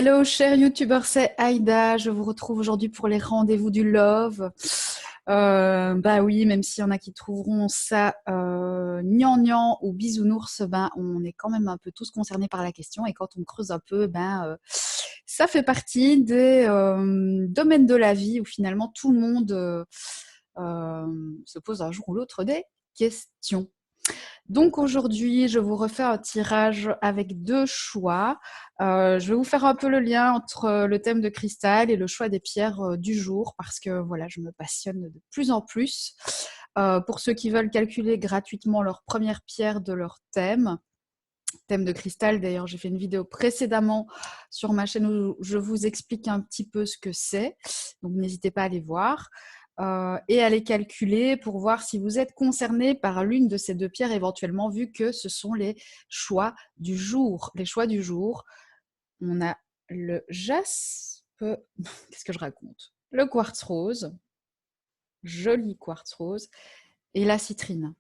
Hello, cher youtubeur, c'est Aïda. Je vous retrouve aujourd'hui pour les rendez-vous du love. Bah oui, même s'il y en a qui trouveront ça gnangnan ou bisounours, ben on est quand même un peu tous concernés par la question. Et quand on creuse un peu, ça fait partie des domaines de la vie où finalement tout le monde se pose un jour ou l'autre des questions. Donc aujourd'hui, je vous refais un tirage avec deux choix. Je vais vous faire un peu le lien entre le thème de cristal et le choix des pierres du jour parce que voilà, je me passionne de plus en plus. Pour ceux qui veulent calculer gratuitement leur première pierre de leur thème de cristal, d'ailleurs j'ai fait une vidéo précédemment sur ma chaîne où je vous explique un petit peu ce que c'est, donc n'hésitez pas à aller voir. Et à les calculer pour voir si vous êtes concerné par l'une de ces deux pierres éventuellement, vu que ce sont les choix du jour. Les choix du jour, on a le jaspe, qu'est-ce que je raconte? Le quartz rose, joli quartz rose, et la citrine.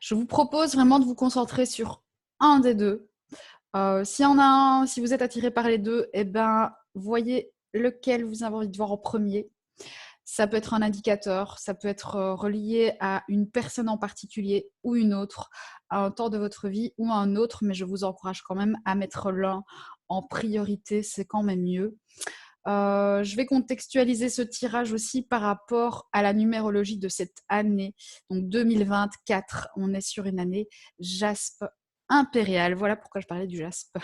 Je vous propose vraiment de vous concentrer sur un des deux. S'il y en a un, si vous êtes attiré par les deux, eh ben, voyez lequel vous avez envie de voir en premier. Ça peut être un indicateur, ça peut être relié à une personne en particulier ou une autre, à un temps de votre vie ou à un autre, mais je vous encourage quand même à mettre l'un en priorité, c'est quand même mieux. Je vais contextualiser ce tirage aussi par rapport à la numérologie de cette année, donc 2024. On est sur une année jaspe impériale. Voilà pourquoi je parlais du jaspe.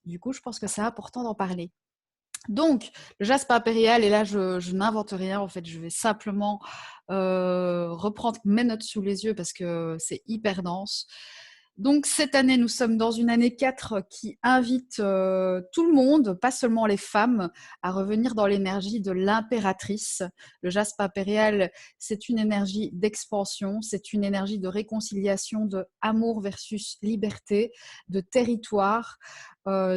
Du coup, je pense que c'est important d'en parler. Donc, le jaspe impérial, et là, je n'invente rien, en fait, je vais simplement reprendre mes notes sous les yeux parce que c'est hyper dense. Donc, cette année, nous sommes dans une année 4 qui invite tout le monde, pas seulement les femmes, à revenir dans l'énergie de l'impératrice. Le jaspe impérial, c'est une énergie d'expansion, c'est une énergie de réconciliation, de amour versus liberté, de territoire.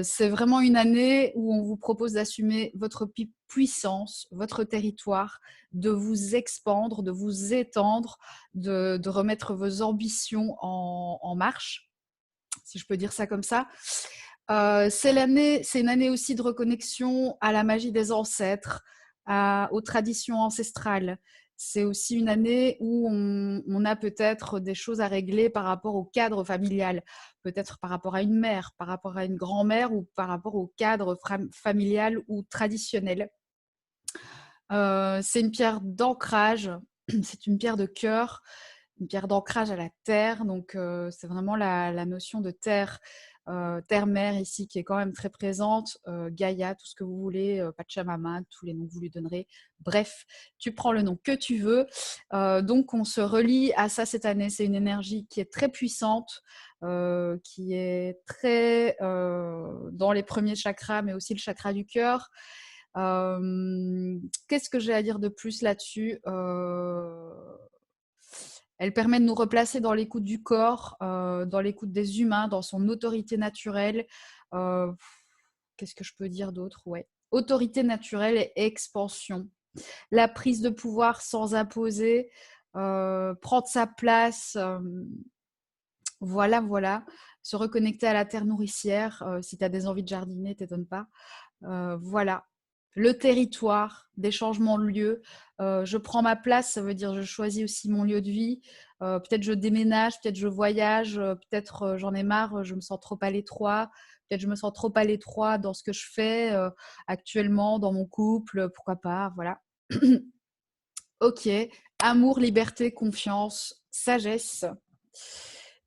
C'est vraiment une année où on vous propose d'assumer votre puissance, votre territoire, de vous expandre, de vous étendre, de remettre vos ambitions en marche, si je peux dire ça comme ça. C'est une année aussi de reconnexion à la magie des ancêtres, aux traditions ancestrales. C'est aussi une année où on a peut-être des choses à régler par rapport au cadre familial, peut-être par rapport à une mère, par rapport à une grand-mère ou par rapport au cadre familial ou traditionnel. C'est une pierre d'ancrage, c'est une pierre de cœur, une pierre d'ancrage à la terre. Donc, c'est vraiment la notion de terre, terre-mère ici qui est quand même très présente. Gaïa, tout ce que vous voulez, Pachamama, tous les noms que vous lui donnerez. Bref, tu prends le nom que tu veux. Donc, on se relie à ça cette année. C'est une énergie qui est très puissante, qui est très dans les premiers chakras, mais aussi le chakra du cœur. Qu'est-ce que j'ai à dire de plus là-dessus? Elle permet de nous replacer dans l'écoute du corps, dans l'écoute des humains, dans son autorité naturelle. Euh, Qu'est-ce que je peux dire d'autre? Ouais. Autorité naturelle et expansion. La prise de pouvoir sans imposer, prendre sa place. Voilà, voilà. Se reconnecter à la terre nourricière. Si tu as des envies de jardiner, t'étonne pas. Voilà. Le territoire, des changements de lieu. Je prends ma place, ça veut dire je choisis aussi mon lieu de vie. Peut-être je déménage, peut-être je voyage, peut-être j'en ai marre, je me sens trop à l'étroit. Peut-être je me sens trop à l'étroit dans ce que je fais actuellement, dans mon couple, pourquoi pas, voilà. Ok, amour, liberté, confiance, sagesse.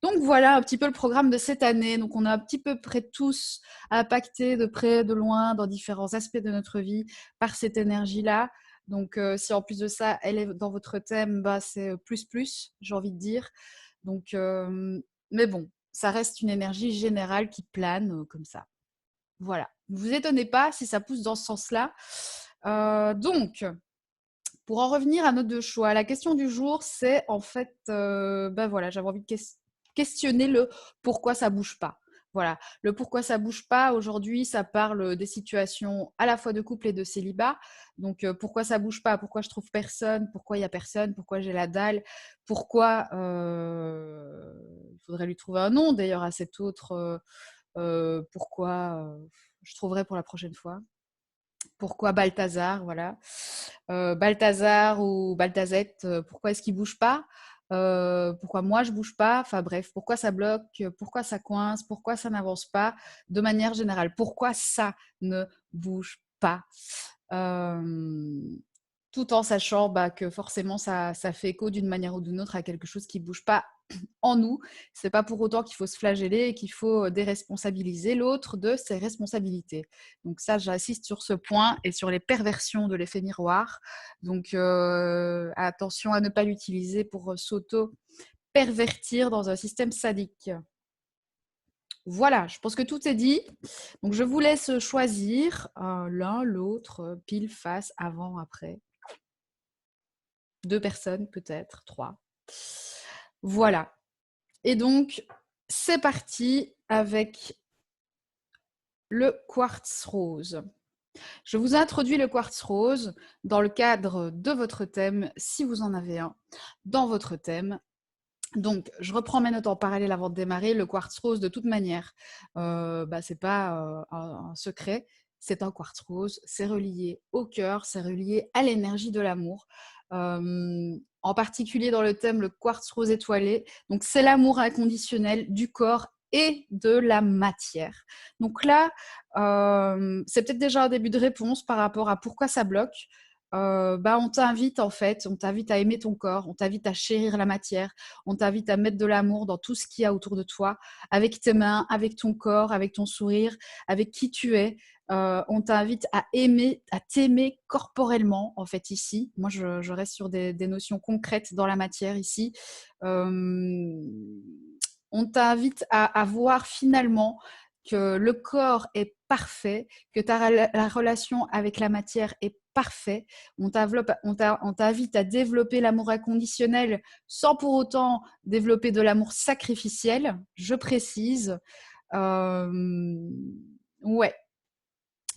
Donc voilà un petit peu le programme de cette année. Donc on a un petit peu près tous impactés de près, de loin, dans différents aspects de notre vie par cette énergie-là. Donc si en plus de ça, elle est dans votre thème, bah, c'est plus, j'ai envie de dire. Donc, mais bon, ça reste une énergie générale qui plane comme ça. Voilà. Ne vous étonnez pas si ça pousse dans ce sens-là. Donc, pour en revenir à nos deux choix, la question du jour, c'est en fait, ben voilà, j'avais envie de questionner le pourquoi ça bouge pas. Voilà, le pourquoi ça bouge pas. Aujourd'hui, ça parle des situations à la fois de couple et de célibat. Donc, pourquoi ça bouge pas? Pourquoi je trouve personne? Pourquoi il y a personne? Pourquoi j'ai la dalle? Pourquoi il faudrait lui trouver un nom d'ailleurs à cet autre. Pourquoi je trouverai pour la prochaine fois. Pourquoi Balthazar, voilà. Balthazar ou Balthazette, pourquoi est-ce qu'il ne bouge pas? Pourquoi moi je ne bouge pas? Enfin bref, pourquoi ça bloque? Pourquoi ça coince? Pourquoi ça n'avance pas? De manière générale, pourquoi ça ne bouge pas? Tout en sachant que forcément ça fait écho d'une manière ou d'une autre à quelque chose qui ne bouge pas en nous. C'est pas pour autant qu'il faut se flageller et qu'il faut déresponsabiliser l'autre de ses responsabilités. Donc ça, j'insiste sur ce point et sur les perversions de l'effet miroir. Donc attention à ne pas l'utiliser pour s'auto-pervertir dans un système sadique. Voilà, je pense que tout est dit. Donc je vous laisse choisir l'un, l'autre, pile, face, avant, après. 2 personnes peut-être, 3. Voilà. Et donc, c'est parti avec le quartz rose. Je vous ai introduit le quartz rose dans le cadre de votre thème, si vous en avez un, dans votre thème. Donc, je reprends mes notes en parallèle avant de démarrer. Le quartz rose, de toute manière, c'est pas un secret. C'est un quartz rose, c'est relié au cœur, c'est relié à l'énergie de l'amour. En particulier dans le thème le quartz rose étoilé. Donc, c'est l'amour inconditionnel du corps et de la matière. Donc là, c'est peut-être déjà un début de réponse par rapport à pourquoi ça bloque. On t'invite en fait, on t'invite à aimer ton corps, on t'invite à chérir la matière, on t'invite à mettre de l'amour dans tout ce qu'il y a autour de toi, avec tes mains, avec ton corps, avec ton sourire, avec qui tu es. On t'invite à aimer, à t'aimer corporellement en fait ici. Moi, je reste sur des notions concrètes dans la matière ici. On t'invite à voir finalement que le corps est parfait, que la relation avec la matière est parfaite. On t'invite à développer l'amour inconditionnel sans pour autant développer de l'amour sacrificiel, je précise. Ouais.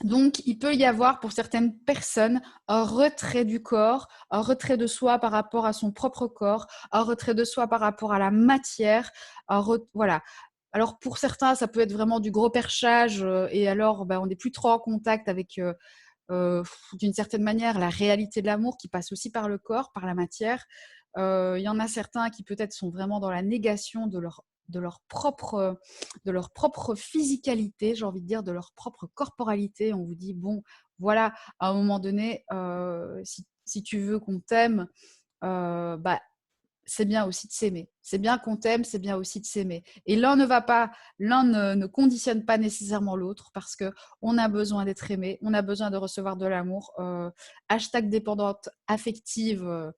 Donc, il peut y avoir pour certaines personnes un retrait du corps, un retrait de soi par rapport à son propre corps, un retrait de soi par rapport à la matière. Voilà. Alors, pour certains, ça peut être vraiment du gros perchage et alors on n'est plus trop en contact avec, d'une certaine manière, la réalité de l'amour qui passe aussi par le corps, par la matière. Il y en a certains qui peut-être sont vraiment dans la négation de leur propre physicalité, j'ai envie de dire, de leur propre corporalité. On vous dit, bon, voilà, à un moment donné, si tu veux qu'on t'aime, c'est bien aussi de s'aimer. C'est bien qu'on t'aime, c'est bien aussi de s'aimer. Et l'un ne conditionne pas nécessairement l'autre parce qu'on a besoin d'être aimé, on a besoin de recevoir de l'amour. Hashtag dépendante affective,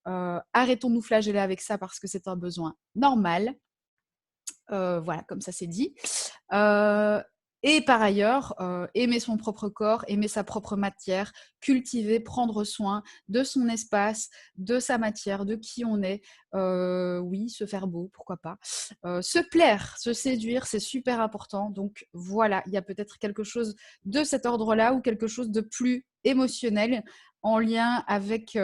arrêtons de nous flageller avec ça parce que c'est un besoin normal. Voilà, comme ça c'est dit. Et par ailleurs, aimer son propre corps, aimer sa propre matière, cultiver, prendre soin de son espace, de sa matière, de qui on est. Oui, se faire beau, pourquoi pas. Se plaire, se séduire, c'est super important. Donc voilà, il y a peut-être quelque chose de cet ordre-là ou quelque chose de plus émotionnel en lien avec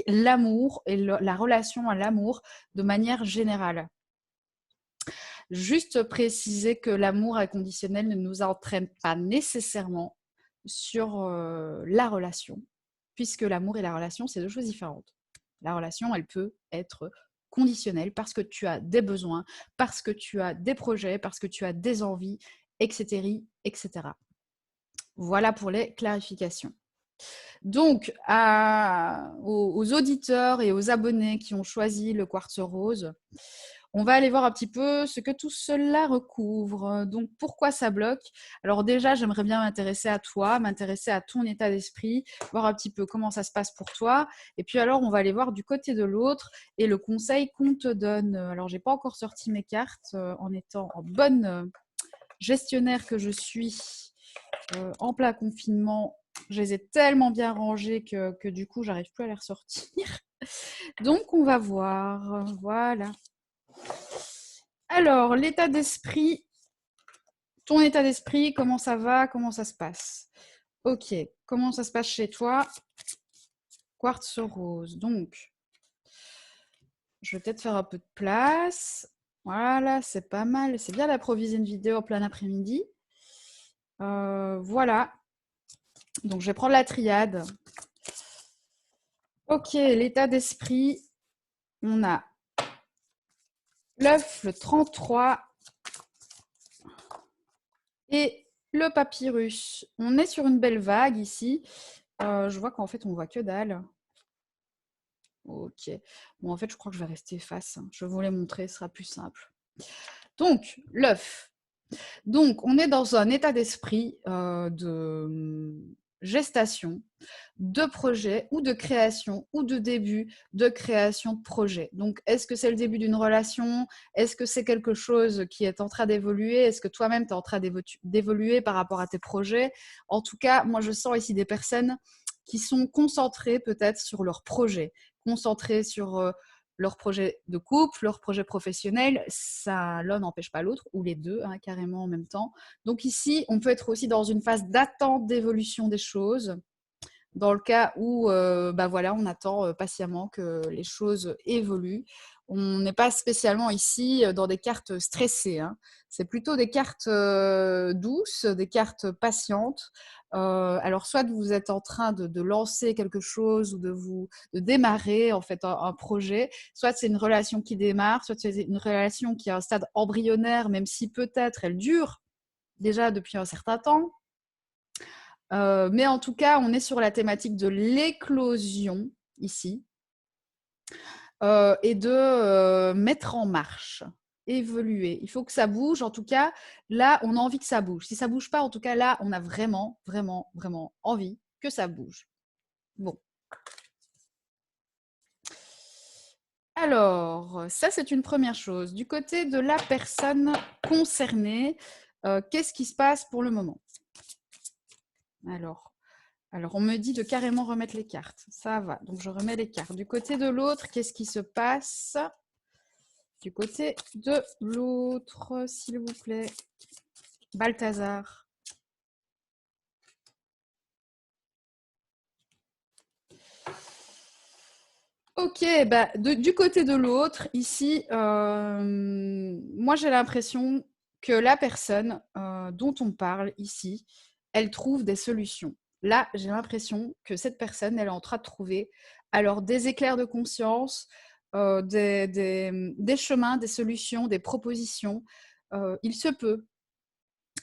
l'amour et la relation à l'amour de manière générale. Juste préciser que l'amour inconditionnel ne nous entraîne pas nécessairement sur la relation, puisque l'amour et la relation, c'est deux choses différentes. La relation, elle peut être conditionnelle parce que tu as des besoins, parce que tu as des projets, parce que tu as des envies, etc., etc. Voilà pour les clarifications. Donc, aux auditeurs et aux abonnés qui ont choisi le quartz rose, on va aller voir un petit peu ce que tout cela recouvre. Donc, pourquoi ça bloque? Alors déjà, j'aimerais bien m'intéresser à toi, m'intéresser à ton état d'esprit, voir un petit peu comment ça se passe pour toi. Et puis alors, on va aller voir du côté de l'autre et le conseil qu'on te donne. Alors, j'ai pas encore sorti mes cartes en étant en bonne gestionnaire que je suis en plein confinement. Je les ai tellement bien rangées que du coup, j'arrive plus à les ressortir. Donc, on va voir. Voilà. Alors, l'état d'esprit, ton état d'esprit, comment ça va, comment ça se passe? Ok, comment ça se passe chez toi? Quartz rose. Donc, je vais peut-être faire un peu de place. Voilà, c'est pas mal. C'est bien d'improviser une vidéo en plein après-midi. Voilà. Donc, je vais prendre la triade. Ok, l'état d'esprit. On a l'œuf, le 33 et le papyrus. On est sur une belle vague ici. Je vois qu'en fait, on voit que dalle. Ok. Bon, en fait, je crois que je vais rester face. Je vais vous les montrer, ce sera plus simple. Donc, l'œuf. Donc, on est dans un état d'esprit de gestation, de projet ou de création ou de début de création de projet. Donc, est-ce que c'est le début d'une relation? Est-ce que c'est quelque chose qui est en train d'évoluer? Est-ce que toi-même, tu es en train d'évoluer par rapport à tes projets? En tout cas, moi, je sens ici des personnes qui sont concentrées peut-être sur leur projet, concentrées sur leur projet de couple, leur projet professionnel, ça, l'un n'empêche pas l'autre, ou les deux, hein, carrément en même temps. Donc ici, on peut être aussi dans une phase d'attente d'évolution des choses, dans le cas où bah voilà, on attend patiemment que les choses évoluent. On n'est pas spécialement ici dans des cartes stressées, hein. C'est plutôt des cartes douces, des cartes patientes. Alors, soit vous êtes en train de lancer quelque chose ou de démarrer en fait un projet, soit c'est une relation qui démarre, soit c'est une relation qui est à un stade embryonnaire, même si peut-être elle dure déjà depuis un certain temps. Mais en tout cas, on est sur la thématique de l'éclosion ici et de mettre en marche, évoluer. Il faut que ça bouge. En tout cas, là, on a envie que ça bouge. Si ça bouge pas, en tout cas, là, on a vraiment, vraiment, vraiment envie que ça bouge. Bon. Alors, ça, c'est une première chose. Du côté de la personne concernée, qu'est-ce qui se passe pour le moment? Alors, on me dit de carrément remettre les cartes. Ça va, donc je remets les cartes. Du côté de l'autre, qu'est-ce qui se passe? Du côté de l'autre, s'il vous plaît. Balthazar. Ok, bah, du côté de l'autre, ici, moi j'ai l'impression que la personne dont on parle ici, elle trouve des solutions. Là, j'ai l'impression que cette personne, elle est en train de trouver alors des éclairs de conscience, des chemins, des solutions, des propositions. Il se peut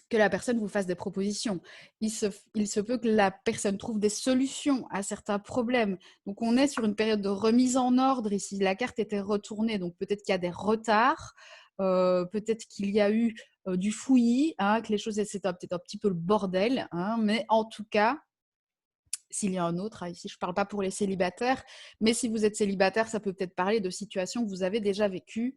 que la personne vous fasse des propositions. Il se peut que la personne trouve des solutions à certains problèmes. Donc, on est sur une période de remise en ordre ici. La carte était retournée, donc peut-être qu'il y a des retards, peut-être qu'il y a eu du fouillis, hein, que les choses, c'était peut-être un petit peu le bordel, hein, mais en tout cas, s'il y a un autre, ici je ne parle pas pour les célibataires, mais si vous êtes célibataire, ça peut peut-être parler de situations que vous avez déjà vécues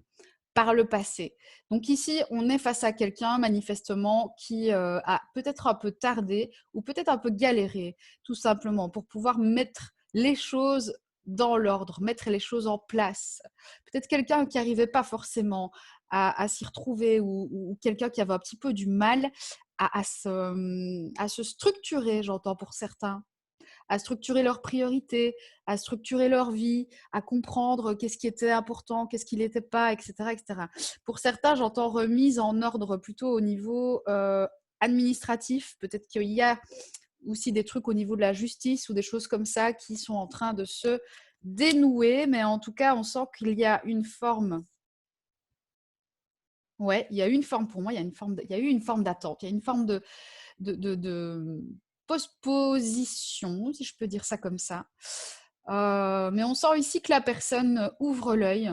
par le passé. Donc ici, on est face à quelqu'un manifestement qui a peut-être un peu tardé ou peut-être un peu galéré, tout simplement, pour pouvoir mettre les choses dans l'ordre, mettre les choses en place. Peut-être quelqu'un qui n'arrivait pas forcément à s'y retrouver ou quelqu'un qui avait un petit peu du mal à se structurer, j'entends pour certains, à structurer leurs priorités, à structurer leur vie, à comprendre qu'est-ce qui était important, qu'est-ce qui n'était pas, etc., etc. Pour certains, j'entends remise en ordre plutôt au niveau administratif. Peut-être qu'il y a aussi des trucs au niveau de la justice ou des choses comme ça qui sont en train de se dénouer, mais en tout cas, on sent qu'il y a une forme. Ouais, il y a eu une forme pour moi, il y a eu une forme d'attente, il y a une forme de postposition, si je peux dire ça comme ça. Mais on sent ici que la personne ouvre l'œil,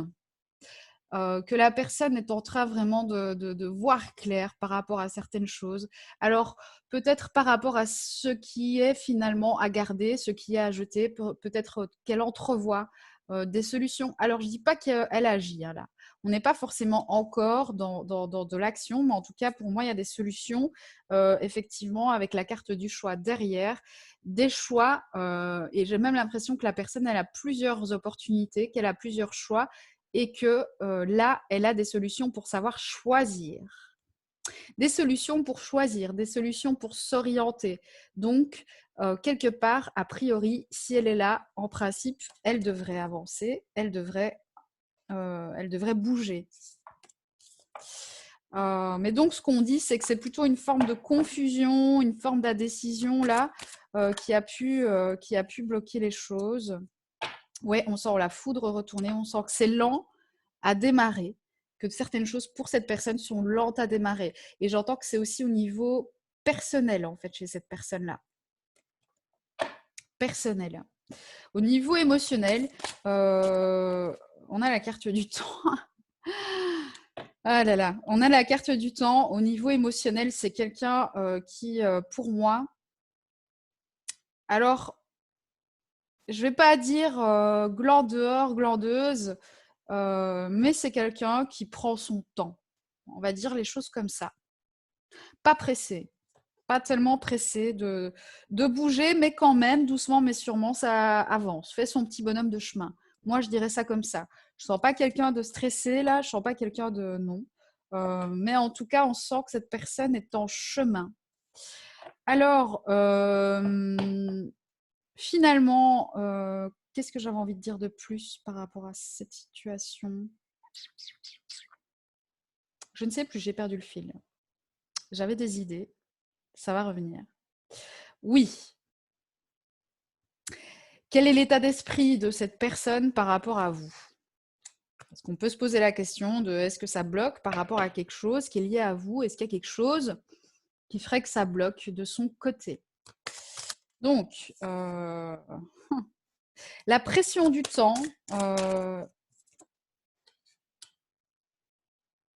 que la personne est en train vraiment de voir clair par rapport à certaines choses. Alors, peut-être par rapport à ce qui est finalement à garder, ce qui est à jeter, peut-être qu'elle entrevoit des solutions. Alors, je ne dis pas qu'elle agit, hein, là. On n'est pas forcément encore dans de l'action, mais en tout cas, pour moi, il y a des solutions, effectivement, avec la carte du choix derrière, des choix, et j'ai même l'impression que la personne, elle a plusieurs opportunités, qu'elle a plusieurs choix, et que là, elle a des solutions pour savoir choisir. Des solutions pour choisir, des solutions pour s'orienter. Donc, quelque part, a priori, si elle est là, en principe, elle devrait avancer, elle devrait bouger. Mais donc, ce qu'on dit, c'est que c'est plutôt une forme de confusion, une forme d'indécision là, qui a pu bloquer les choses. Ouais, on sent la foudre retourner, on sent que c'est lent à démarrer, que certaines choses pour cette personne sont lentes à démarrer. Et j'entends que c'est aussi au niveau personnel, en fait, chez cette personne-là. Personnel. Au niveau émotionnel, on a la carte du temps. Ah là là, on a la carte du temps. Au niveau émotionnel, c'est quelqu'un qui, pour moi, alors, je vais pas dire glandeur, glandeuse, mais c'est quelqu'un qui prend son temps. On va dire les choses comme ça. Pas pressé, pas tellement pressé de bouger, mais quand même, doucement mais sûrement, ça avance. Fait son petit bonhomme de chemin. Moi, je dirais ça comme ça. Je sens pas quelqu'un de stressé là, je sens pas quelqu'un de non. Mais en tout cas, on sent que cette personne est en chemin. Alors, finalement, qu'est-ce que j'avais envie de dire de plus par rapport à cette situation? Je ne sais plus, j'ai perdu le fil. J'avais des idées, ça va revenir. Oui. Quel est l'état d'esprit de cette personne par rapport à vous? Parce qu'on peut se poser la question de est-ce que ça bloque par rapport à quelque chose qui est lié à vous? Est-ce qu'il y a quelque chose qui ferait que ça bloque de son côté? Donc, la pression du temps.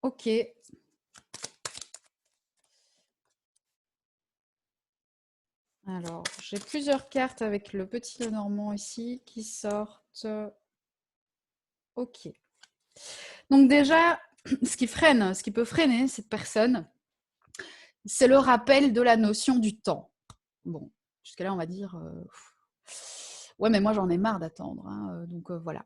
Ok. Alors, j'ai plusieurs cartes avec le petit Lenormand ici qui sortent. Ok. Donc déjà, ce qui peut freiner cette personne, c'est le rappel de la notion du temps. Bon, jusqu'à là, on va dire, ouais, mais moi, j'en ai marre d'attendre, hein, donc voilà.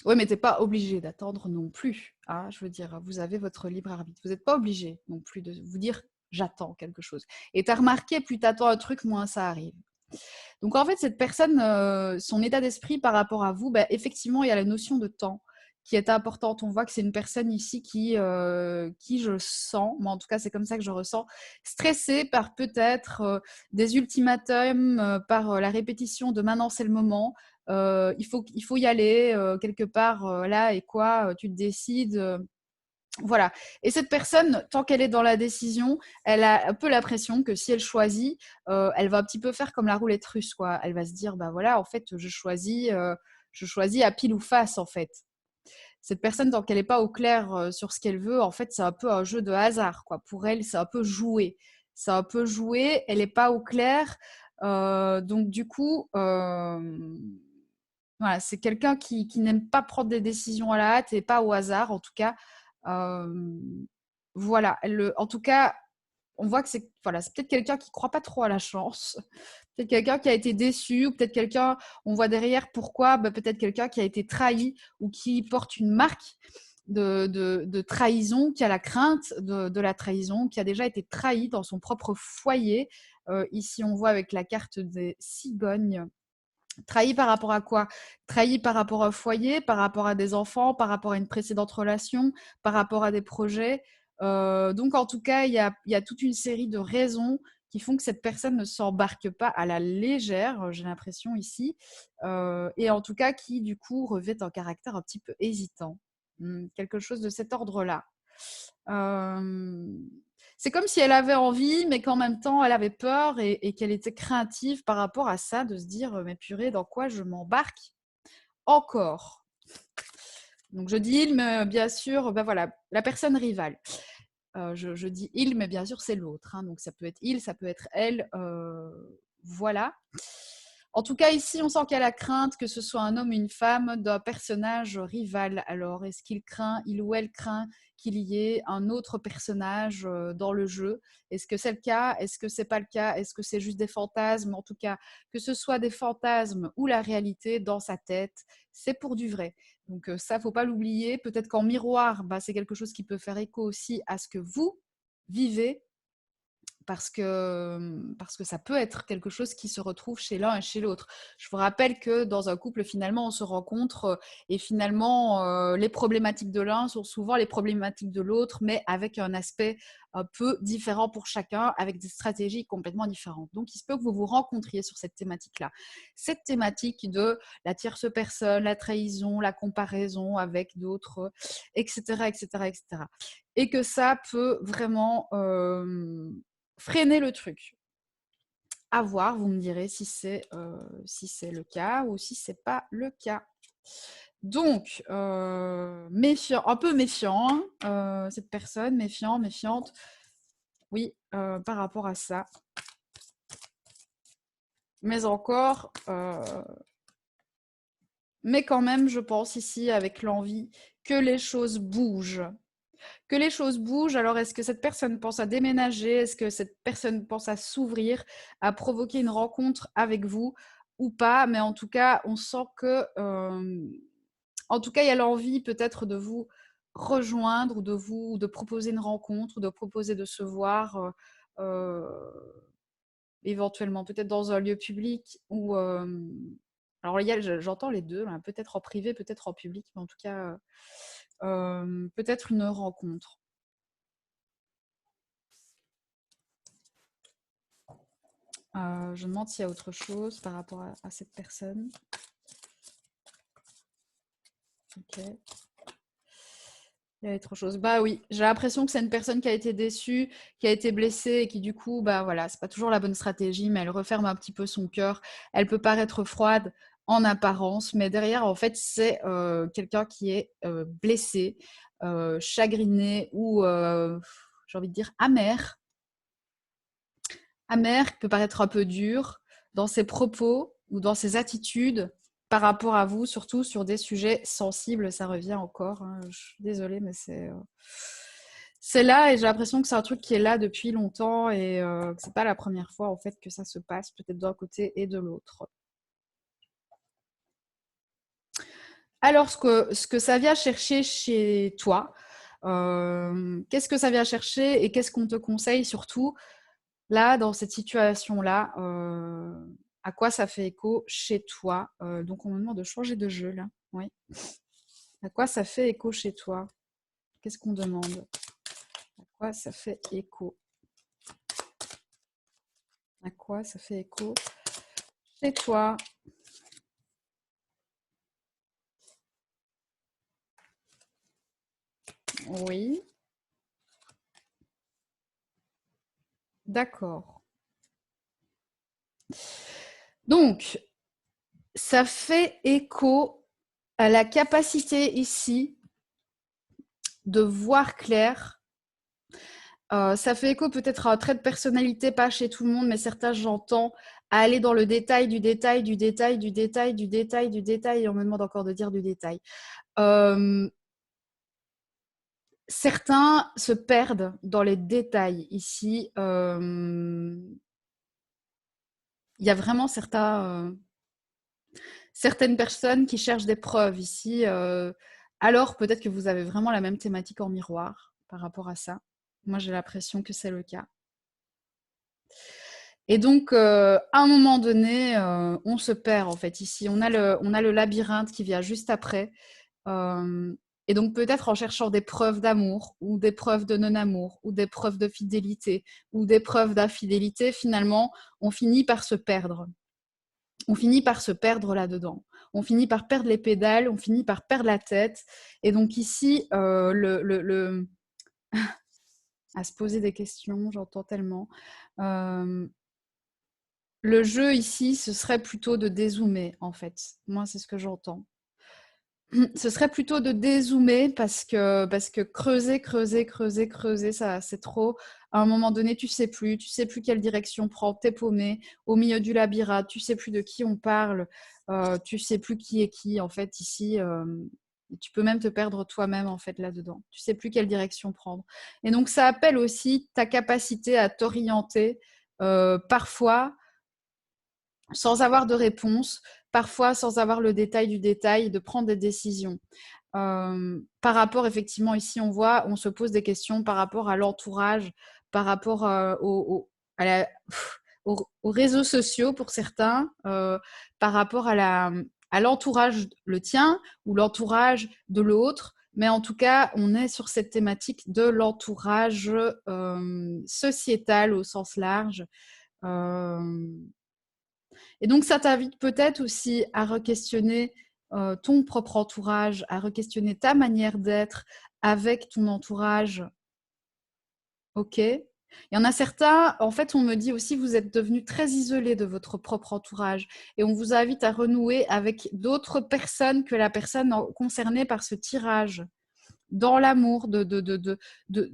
Ouais, mais t'es pas obligé d'attendre non plus, hein, je veux dire, vous avez votre libre arbitre. Vous n'êtes pas obligé non plus de vous dire j'attends quelque chose. Et tu as remarqué, plus tu attends un truc, moins ça arrive. Donc en fait, cette personne, son état d'esprit par rapport à vous, bah, effectivement, il y a la notion de temps qui est importante. On voit que c'est une personne ici qui je sens, moi en tout cas c'est comme ça que je ressens, stressée par peut-être des ultimatums, par la répétition de maintenant c'est le moment, il faut y aller quelque part là et quoi, tu te décides. Voilà. Et cette personne, tant qu'elle est dans la décision, elle a un peu l'impression que si elle choisit, elle va un petit peu faire comme la roulette russe, quoi. Elle va se dire, bah voilà, en fait, je choisis à pile ou face, en fait. Cette personne, tant qu'elle n'est pas au clair sur ce qu'elle veut, en fait, c'est un peu un jeu de hasard, quoi. Pour elle, c'est un peu joué. C'est un peu joué, elle n'est pas au clair. Donc, du coup, voilà, c'est quelqu'un qui n'aime pas prendre des décisions à la hâte et pas au hasard, en tout cas. Voilà, en tout cas, on voit que c'est voilà, c'est peut-être quelqu'un qui ne croit pas trop à la chance, peut-être quelqu'un qui a été déçu, ou peut-être quelqu'un, on voit derrière pourquoi, bah, peut-être quelqu'un qui a été trahi ou qui porte une marque de trahison, qui a la crainte de la trahison, qui a déjà été trahi dans son propre foyer. Ici, on voit avec la carte des cigognes. Trahi par rapport à quoi? Trahi par rapport au foyer, par rapport à des enfants, par rapport à une précédente relation, par rapport à des projets. Donc, en tout cas, il y a toute une série de raisons qui font que cette personne ne s'embarque pas à la légère, j'ai l'impression ici, et en tout cas qui, du coup, revêt un caractère un petit peu hésitant. Quelque chose de cet ordre-là. C'est comme si elle avait envie, mais qu'en même temps, elle avait peur et qu'elle était craintive par rapport à ça, de se dire, mais purée, dans quoi je m'embarque encore? Donc je dis il, mais bien sûr, ben voilà, la personne rivale. Je dis il, mais bien sûr, c'est l'autre, hein. Donc ça peut être il, ça peut être elle. Voilà. En tout cas, ici, on sent qu'il y a la crainte que ce soit un homme ou une femme d'un personnage rival. Alors, est-ce qu'il craint, il ou elle craint qu'il y ait un autre personnage dans le jeu? Est-ce que c'est le cas? Est-ce que c'est pas le cas? Est-ce que c'est juste des fantasmes? En tout cas, que ce soit des fantasmes ou la réalité dans sa tête, c'est pour du vrai. Donc ça, faut pas l'oublier. Peut-être qu'en miroir, bah, c'est quelque chose qui peut faire écho aussi à ce que vous vivez parce que ça peut être quelque chose qui se retrouve chez l'un et chez l'autre. Je vous rappelle que dans un couple, finalement, on se rencontre et finalement, les problématiques de l'un sont souvent les problématiques de l'autre, mais avec un aspect un peu différent pour chacun, avec des stratégies complètement différentes. Donc, il se peut que vous vous rencontriez sur cette thématique-là. Cette thématique de la tierce personne, la trahison, la comparaison avec d'autres, etc., etc., etc. Et que ça peut vraiment freiner le truc. À voir, vous me direz si c'est le cas ou si c'est pas le cas. Donc, méfiant, un peu méfiant, hein, cette personne, méfiant, méfiante, oui, par rapport à ça. Mais encore, mais quand même, je pense ici, avec l'envie que les choses bougent. Que les choses bougent, alors est-ce que cette personne pense à déménager? Est-ce que cette personne pense à s'ouvrir, à provoquer une rencontre avec vous ou pas? Mais en tout cas, on sent que... en tout cas, il y a l'envie peut-être de vous rejoindre ou de proposer une rencontre ou de proposer de se voir éventuellement peut-être dans un lieu public ou... alors, j'entends les deux, là, peut-être en privé, peut-être en public, mais en tout cas, peut-être une rencontre. Je me demande s'il y a autre chose par rapport à cette personne. Ok. Il y a autre chose. Bah oui, j'ai l'impression que c'est une personne qui a été déçue, qui a été blessée et qui du coup, bah voilà, c'est pas toujours la bonne stratégie, mais elle referme un petit peu son cœur. Elle peut paraître froide en apparence, mais derrière, en fait, c'est quelqu'un qui est blessé, chagriné ou, j'ai envie de dire, amer. Amer, qui peut paraître un peu dur dans ses propos ou dans ses attitudes par rapport à vous, surtout sur des sujets sensibles. Ça revient encore, hein. Je suis désolée, mais c'est là et j'ai l'impression que c'est un truc qui est là depuis longtemps et que c'est pas la première fois en fait que ça se passe, peut-être d'un côté et de l'autre. Alors, ce que ça vient chercher chez toi, qu'est-ce que ça vient chercher et qu'est-ce qu'on te conseille surtout là, dans cette situation-là, à quoi ça fait écho chez toi? Donc, on me demande de changer de jeu, là. Oui. À quoi ça fait écho chez toi? Qu'est-ce qu'on demande? À quoi ça fait écho? À quoi ça fait écho chez toi? Oui. D'accord. Donc, ça fait écho à la capacité ici de voir clair. Ça fait écho peut-être à un trait de personnalité, pas chez tout le monde, mais certains, j'entends, à aller dans le détail du détail, du détail, du détail, du détail, du détail, et on me demande encore de dire du détail. Certains se perdent dans les détails ici. Il y a vraiment certaines personnes qui cherchent des preuves ici. Alors peut-être que vous avez vraiment la même thématique en miroir par rapport à ça. Moi, j'ai l'impression que c'est le cas. Et donc, à un moment donné, on se perd en fait ici. On a le labyrinthe qui vient juste après. Et donc, peut-être en cherchant des preuves d'amour, ou des preuves de non-amour, ou des preuves de fidélité, ou des preuves d'infidélité, finalement, on finit par se perdre. On finit par se perdre là-dedans. On finit par perdre les pédales, on finit par perdre la tête. Et donc ici, à se poser des questions, j'entends tellement. Le jeu ici, ce serait plutôt de dézoomer, en fait. Moi, c'est ce que j'entends. Ce serait plutôt de dézoomer parce que creuser, ça, c'est trop. À un moment donné, tu sais plus quelle direction prendre, t'es paumé au milieu du labyrinthe, tu sais plus de qui on parle, tu sais plus qui est qui, en fait, ici. Tu peux même te perdre toi-même, en fait, là-dedans. Tu sais plus quelle direction prendre. Et donc, ça appelle aussi ta capacité à t'orienter, parfois sans avoir de réponse, parfois sans avoir le détail du détail, de prendre des décisions. Par rapport, effectivement, ici, on se pose des questions par rapport à l'entourage, par rapport aux réseaux sociaux pour certains, par rapport à l'entourage, le tien ou l'entourage de l'autre. Mais en tout cas, on est sur cette thématique de l'entourage sociétal au sens large. Et donc, ça t'invite peut-être aussi à re-questionner ton propre entourage, à re-questionner ta manière d'être avec ton entourage. Ok. Il y en a certains, en fait, on me dit aussi, vous êtes devenus très isolés de votre propre entourage et on vous invite à renouer avec d'autres personnes que la personne concernée par ce tirage. Dans l'amour,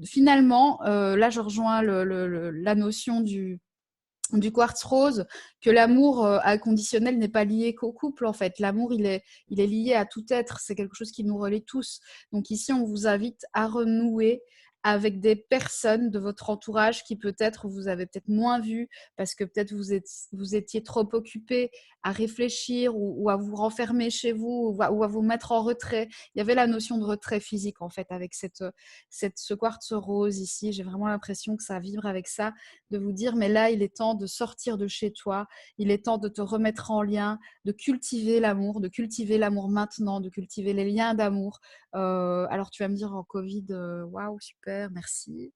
finalement, là je rejoins la notion du quartz rose, que l'amour inconditionnel n'est pas lié qu'au couple en fait. L'amour, il est lié à tout être, c'est quelque chose qui nous relie tous. Donc ici, on vous invite à renouer avec des personnes de votre entourage qui peut-être vous avez peut-être moins vues parce que peut-être vous étiez trop occupé à réfléchir ou à vous renfermer chez vous ou à vous mettre en retrait. Il y avait la notion de retrait physique en fait avec ce quartz rose ici. J'ai vraiment l'impression que ça vibre avec ça, de vous dire mais là il est temps de sortir de chez toi, il est temps de te remettre en lien, de cultiver l'amour maintenant, de cultiver les liens d'amour. Alors tu vas me dire en Covid, waouh super, merci.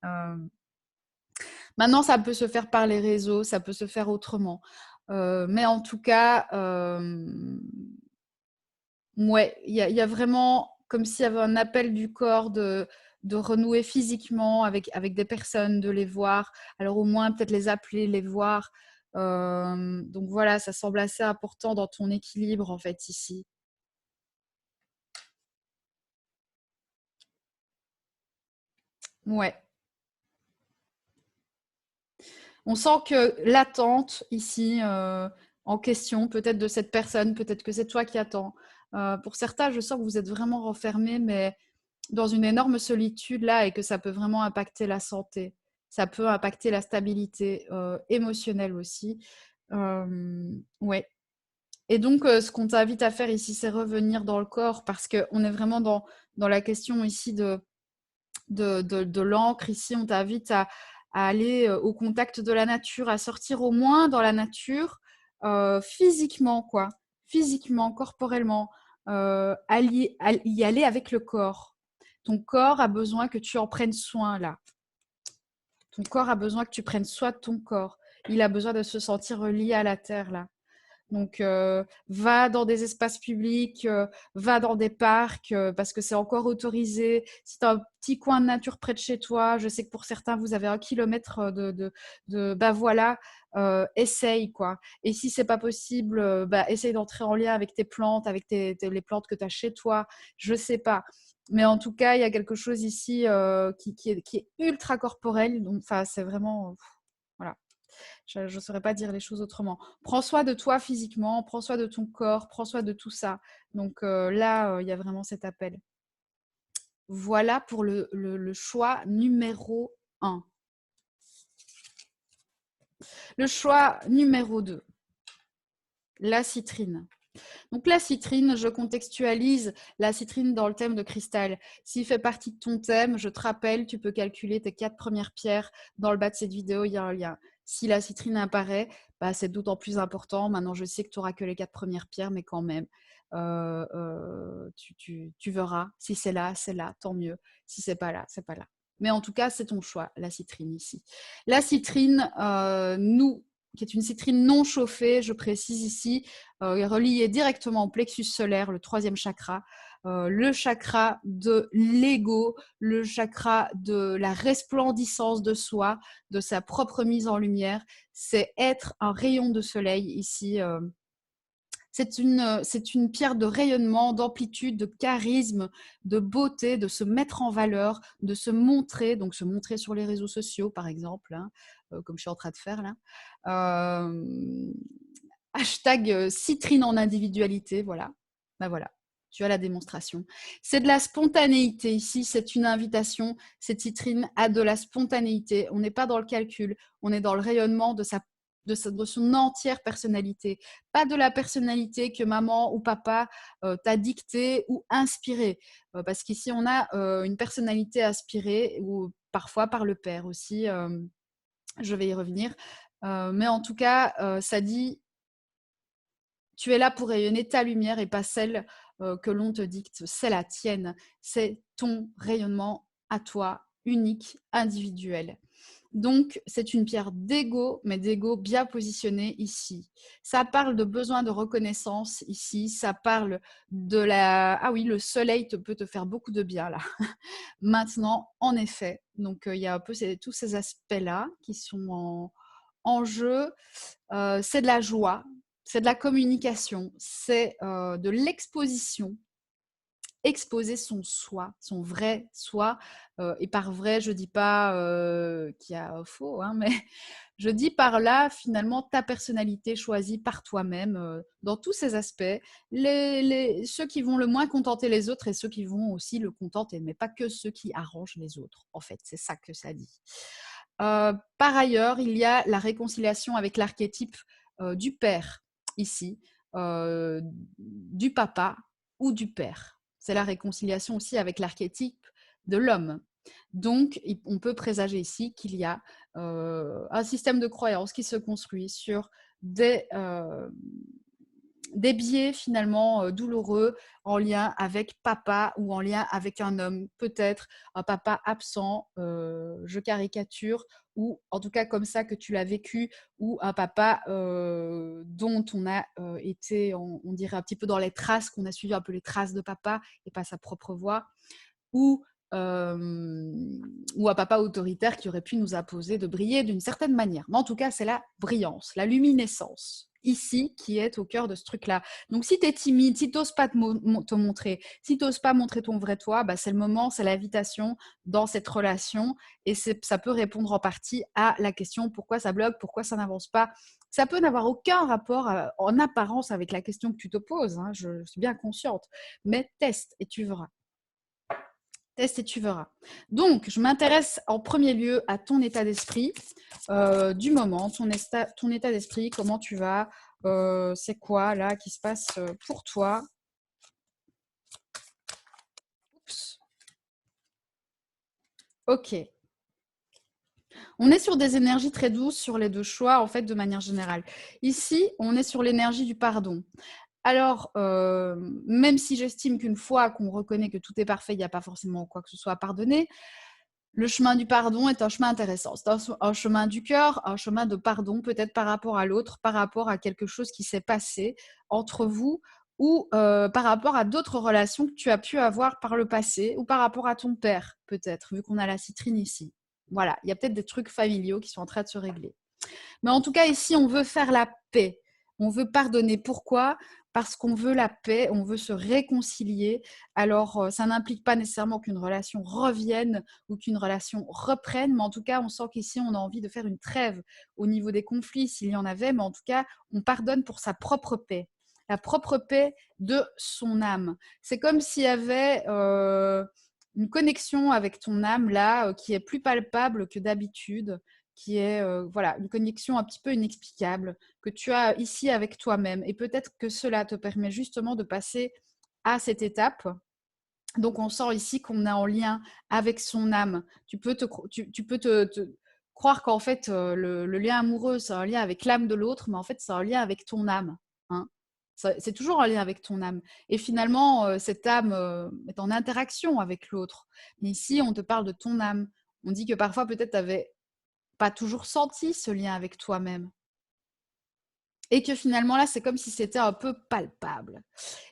Maintenant ça peut se faire par les réseaux, ça peut se faire autrement. Mais en tout cas, ouais, il y a vraiment comme s'il y avait un appel du corps de renouer physiquement avec des personnes, de les voir. Alors au moins peut-être les appeler, les voir. Donc voilà, ça semble assez important dans ton équilibre en fait ici. Ouais. On sent que l'attente ici en question, peut-être de cette personne, peut-être que c'est toi qui attends. Pour certains, je sens que vous êtes vraiment renfermés, mais dans une énorme solitude là et que ça peut vraiment impacter la santé. Ça peut impacter la stabilité émotionnelle aussi. Ouais. Et donc, ce qu'on t'invite à faire ici, c'est revenir dans le corps parce qu'on est vraiment dans la question ici de l'encre. Ici, on t'invite à aller au contact de la nature, à sortir au moins dans la nature physiquement, quoi. Physiquement, corporellement, y aller avec le corps. Ton corps a besoin que tu en prennes soin, là. Ton corps a besoin que tu prennes soin de ton corps. Il a besoin de se sentir relié à la terre, là. Donc, va dans des espaces publics, va dans des parcs, parce que c'est encore autorisé. Si tu as un petit coin de nature près de chez toi, je sais que pour certains, vous avez 1 kilomètre bah voilà, essaye, quoi. Et si c'est pas possible, bah, essaye d'entrer en lien avec tes plantes, avec les plantes que tu as chez toi, je sais pas. Mais en tout cas, il y a quelque chose ici qui est ultra corporel. Donc, c'est vraiment, voilà. Je ne saurais pas dire les choses autrement. Prends soin de toi physiquement, prends soin de ton corps, prends soin de tout ça. Donc là, il y a vraiment cet appel. Voilà pour le choix numéro 1. Le choix numéro 2, la citrine. Donc la citrine, je contextualise la citrine dans le thème de cristal. S'il fait partie de ton thème, je te rappelle, tu peux calculer tes 4 premières pierres. Dans le bas de cette vidéo, il y a un lien. Si la citrine apparaît, bah, c'est d'autant plus important. Maintenant, je sais que tu n'auras que les 4 premières pierres, mais quand même, tu verras. Si c'est là, tant mieux. Si c'est pas là, c'est pas là. Mais en tout cas, c'est ton choix, la citrine ici. La citrine, qui est une citrine non chauffée, je précise ici, reliée directement au plexus solaire, le 3e chakra, le chakra de l'ego, le chakra de la resplendissance de soi, de sa propre mise en lumière. C'est être un rayon de soleil ici. C'est une pierre de rayonnement, d'amplitude, de charisme, de beauté, de se mettre en valeur, de se montrer, donc se montrer sur les réseaux sociaux, par exemple, hein, comme je suis en train de faire là. Hashtag citrine en individualité, voilà. Ben voilà, tu as la démonstration. C'est de la spontanéité ici, c'est une invitation. Cette citrine a de la spontanéité. On n'est pas dans le calcul, on est dans le rayonnement de son entière personnalité. Pas de la personnalité que maman ou papa t'a dictée ou inspirée. Parce qu'ici, on a une personnalité aspirée ou parfois par le père aussi. Je vais y revenir. Mais en tout cas, ça dit, tu es là pour rayonner ta lumière et pas celle que l'on te dicte. C'est la tienne. C'est ton rayonnement à toi, unique, individuel. Donc, c'est une pierre d'ego, mais d'ego bien positionné ici. Ça parle de besoin de reconnaissance ici. Ça parle de la... Ah oui, le soleil peut te faire beaucoup de bien là. Maintenant, en effet. Donc, il y a un peu tous ces aspects-là qui sont en jeu. C'est de la joie, c'est de la communication, c'est de l'exposition. Exposer son soi, son vrai soi. Et par vrai, je ne dis pas qu'il y a faux, hein, mais je dis par là, finalement, ta personnalité choisie par toi-même dans tous ces aspects. Ceux qui vont le moins contenter les autres et ceux qui vont aussi le contenter, mais pas que ceux qui arrangent les autres, en fait. C'est ça que ça dit. Par ailleurs, il y a la réconciliation avec l'archétype du père, ici, du papa ou du père. C'est la réconciliation aussi avec l'archétype de l'homme. Donc, on peut présager ici qu'il y a un système de croyance qui se construit sur des biais finalement douloureux en lien avec papa ou en lien avec un homme, peut-être un papa absent, je caricature, ou en tout cas comme ça que tu l'as vécu, ou un papa dont on a été, on dirait un petit peu dans les traces, qu'on a suivi un peu les traces de papa et pas sa propre voix, ou un papa autoritaire qui aurait pu nous imposer de briller d'une certaine manière. Mais en tout cas, c'est la brillance, la luminescence, ici, qui est au cœur de ce truc-là. Donc, si tu es timide, si tu n'oses pas te montrer, si tu n'oses pas montrer ton vrai toi, bah, c'est le moment, c'est l'invitation dans cette relation. Et ça peut répondre en partie à la question pourquoi ça bloque, pourquoi ça n'avance pas. Ça peut n'avoir aucun rapport en apparence avec la question que tu te poses, hein, je suis bien consciente. Mais teste et tu verras. Teste et tu verras. Donc, je m'intéresse en premier lieu à ton état d'esprit du moment, ton état d'esprit, comment tu vas, c'est quoi là qui se passe pour toi. Oups. Ok. On est sur des énergies très douces sur les deux choix, en fait, de manière générale. Ici, on est sur l'énergie du pardon. Alors, même si j'estime qu'une fois qu'on reconnaît que tout est parfait, il n'y a pas forcément quoi que ce soit à pardonner, le chemin du pardon est un chemin intéressant. C'est un chemin du cœur, un chemin de pardon, peut-être par rapport à l'autre, par rapport à quelque chose qui s'est passé entre vous ou par rapport à d'autres relations que tu as pu avoir par le passé ou par rapport à ton père, peut-être, vu qu'on a la citrine ici. Voilà, il y a peut-être des trucs familiaux qui sont en train de se régler. Mais en tout cas, ici, on veut faire la paix. On veut pardonner. Pourquoi ? Parce qu'on veut la paix, on veut se réconcilier. Alors, ça n'implique pas nécessairement qu'une relation revienne ou qu'une relation reprenne, mais en tout cas, on sent qu'ici, on a envie de faire une trêve au niveau des conflits, s'il y en avait, mais en tout cas, on pardonne pour sa propre paix, la propre paix de son âme. C'est comme s'il y avait une connexion avec ton âme, là, qui est plus palpable que d'habitude, qui est voilà, une connexion un petit peu inexplicable que tu as ici avec toi-même. Et peut-être que cela te permet justement de passer à cette étape. Donc, on sent ici qu'on est en lien avec son âme. Tu peux te croire qu'en fait, le lien amoureux, c'est un lien avec l'âme de l'autre, mais en fait, c'est un lien avec ton âme. Hein. C'est toujours un lien avec ton âme. Et finalement, cette âme est en interaction avec l'autre. Mais ici, on te parle de ton âme. On dit que parfois, peut-être, tu avais pas toujours senti ce lien avec toi-même. Et que finalement, là, c'est comme si c'était un peu palpable.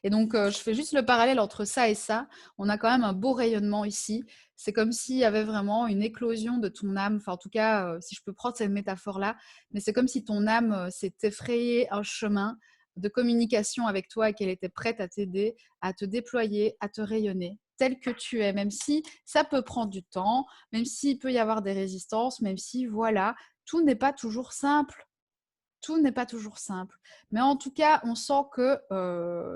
Et donc, je fais juste le parallèle entre ça et ça. On a quand même un beau rayonnement ici. C'est comme s'il y avait vraiment une éclosion de ton âme. Enfin, en tout cas, si je peux prendre cette métaphore-là. Mais c'est comme si ton âme s'était frayé un chemin de communication avec toi et qu'elle était prête à t'aider, à te déployer, à te rayonner tel que tu es, même si ça peut prendre du temps, même s'il peut y avoir des résistances, même si, voilà, tout n'est pas toujours simple. Tout n'est pas toujours simple. Mais en tout cas, on sent que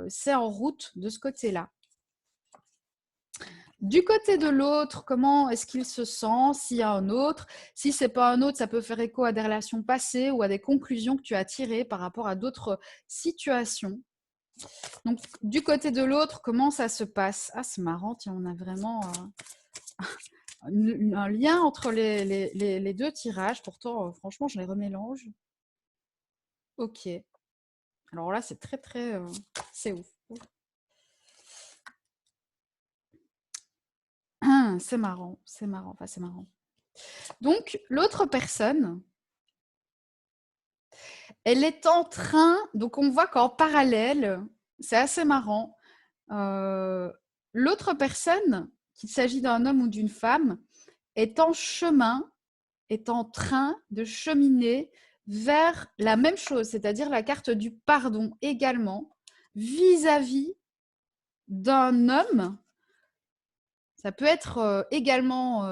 c'est en route de ce côté-là. Du côté de l'autre, comment est-ce qu'il se sent? S'il y a un autre, si c'est pas un autre, ça peut faire écho à des relations passées ou à des conclusions que tu as tirées par rapport à d'autres situations. Donc, du côté de l'autre, comment ça se passe? Ah, c'est marrant, tiens, on a vraiment un lien entre les deux tirages. Pourtant, franchement, je les remélange. Ok. Alors là, c'est très, très... c'est ouf. C'est marrant, c'est marrant, enfin, c'est marrant. Donc, l'autre personne, elle est en train... Donc, on voit qu'en parallèle, c'est assez marrant. L'autre personne, qu'il s'agit d'un homme ou d'une femme, est en chemin, est en train de cheminer vers la même chose, c'est-à-dire la carte du pardon également, vis-à-vis d'un homme. Ça peut être également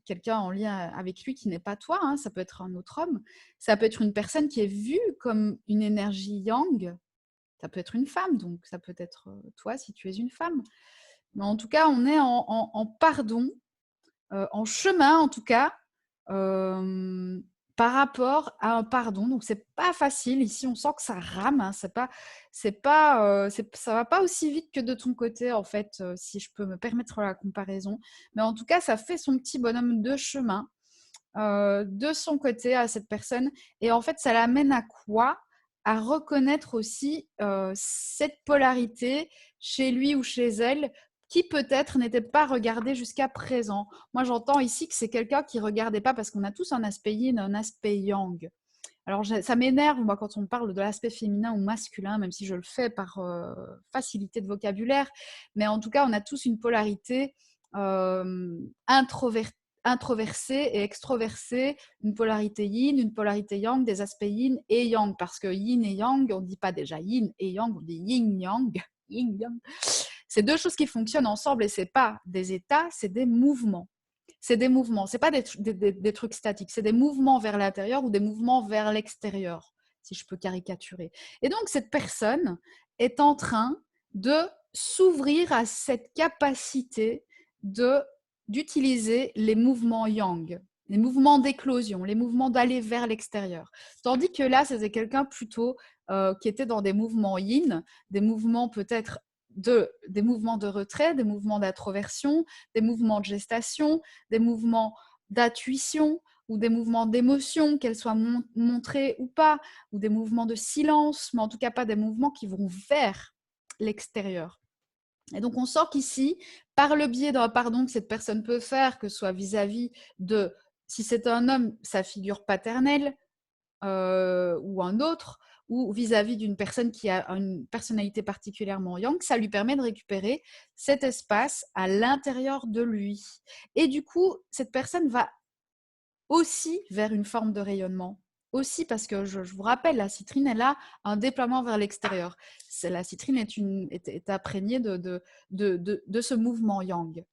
quelqu'un en lien avec lui qui n'est pas toi, hein, ça peut être un autre homme, ça peut être une personne qui est vue comme une énergie yang, ça peut être une femme, donc ça peut être toi si tu es une femme. Mais en tout cas, on est en pardon, en chemin en tout cas, par rapport à un pardon. Donc c'est pas facile. Ici, on sent que ça rame. Hein. Ça va pas aussi vite que de ton côté, en fait, si je peux me permettre la comparaison. Mais en tout cas, ça fait son petit bonhomme de chemin de son côté à cette personne. Et en fait, ça l'amène à quoi? À reconnaître aussi cette polarité chez lui ou chez elle qui peut-être n'était pas regardée jusqu'à présent. Moi, j'entends ici que c'est quelqu'un qui ne regardait pas parce qu'on a tous un aspect yin, un aspect yang. Alors, ça m'énerve, moi, quand on parle de l'aspect féminin ou masculin, même si je le fais par facilité de vocabulaire. Mais en tout cas, on a tous une polarité introversée et extroversée, une polarité yin, une polarité yang, des aspects yin et yang. Parce que yin et yang, on ne dit pas déjà yin et yang, on dit yin-yang. Yin-yang. C'est deux choses qui fonctionnent ensemble et ce n'est pas des états, c'est des mouvements. C'est des mouvements, ce n'est pas des trucs statiques, c'est des mouvements vers l'intérieur ou des mouvements vers l'extérieur, si je peux caricaturer. Et donc, cette personne est en train de s'ouvrir à cette capacité d'utiliser les mouvements yang, les mouvements d'éclosion, les mouvements d'aller vers l'extérieur. Tandis que là, c'était quelqu'un plutôt qui était dans des mouvements yin, des mouvements peut-être des mouvements de retrait, des mouvements d'introversion, des mouvements de gestation, des mouvements d'intuition ou des mouvements d'émotion, qu'elles soient montrées ou pas, ou des mouvements de silence, mais en tout cas pas des mouvements qui vont vers l'extérieur. Et donc on sent qu'ici, par le biais d'un pardon que cette personne peut faire, que ce soit vis-à-vis de, si c'est un homme, sa figure paternelle, ou un autre, ou vis-à-vis d'une personne qui a une personnalité particulièrement yang, ça lui permet de récupérer cet espace à l'intérieur de lui. Et du coup, cette personne va aussi vers une forme de rayonnement. Aussi parce que je vous rappelle, la citrine, elle a un déploiement vers l'extérieur. La citrine est imprégnée de ce mouvement yang.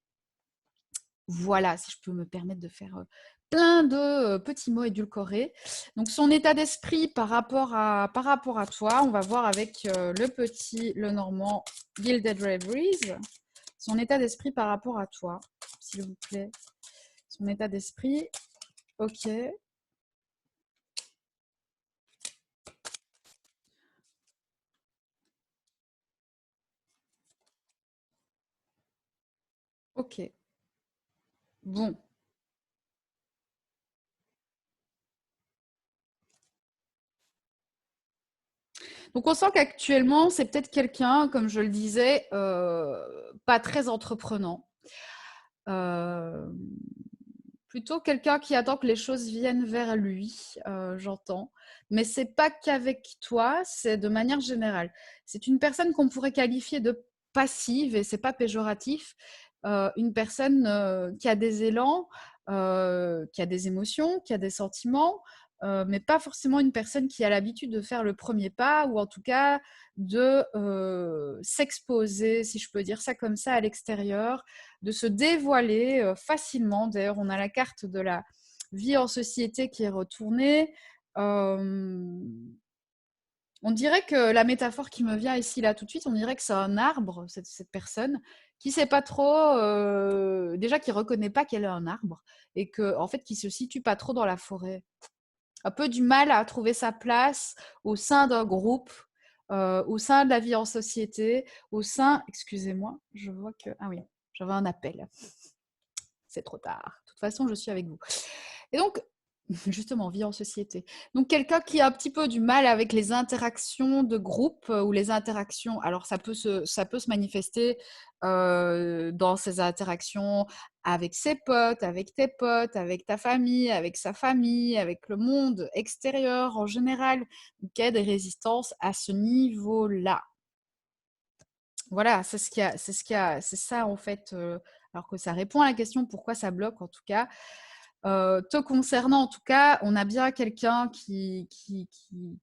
Voilà, si je peux me permettre de faire plein de petits mots édulcorés. Donc, son état d'esprit par rapport à toi, on va voir avec le normand Gilded Reveries. Son état d'esprit par rapport à toi, s'il vous plaît. Son état d'esprit, ok. Ok. Bon. Donc, on sent qu'actuellement, c'est peut-être quelqu'un, comme je le disais, pas très entreprenant. Plutôt quelqu'un qui attend que les choses viennent vers lui, j'entends. Mais c'est pas qu'avec toi, c'est de manière générale. C'est une personne qu'on pourrait qualifier de passive, et c'est pas péjoratif. Une personne qui a des élans, qui a des émotions, qui a des sentiments, mais pas forcément une personne qui a l'habitude de faire le premier pas, ou en tout cas de s'exposer, si je peux dire ça comme ça, à l'extérieur, de se dévoiler facilement. D'ailleurs, on a la carte de la vie en société qui est retournée. On dirait que la métaphore qui me vient ici, là, tout de suite, on dirait que c'est un arbre, cette personne, qui sait pas trop, déjà qui reconnaît pas qu'elle est un arbre, et que, en fait, qui se situe pas trop dans la forêt. Un peu du mal à trouver sa place au sein d'un groupe, au sein de la vie en société, au sein... Excusez-moi, je vois que... Ah oui, j'avais un appel. c'est trop tard. De toute façon, je suis avec vous. Et donc, justement, vie en société. Donc, quelqu'un qui a un petit peu du mal avec les interactions de groupe ou les interactions. Alors, ça peut se manifester dans ces interactions avec ses potes, avec tes potes, avec ta famille, avec sa famille, avec le monde extérieur en général. Donc, il y a des résistances à ce niveau-là. Voilà, c'est ça en fait. Alors que ça répond à la question pourquoi ça bloque en tout cas. Te concernant en tout cas, on a bien quelqu'un qui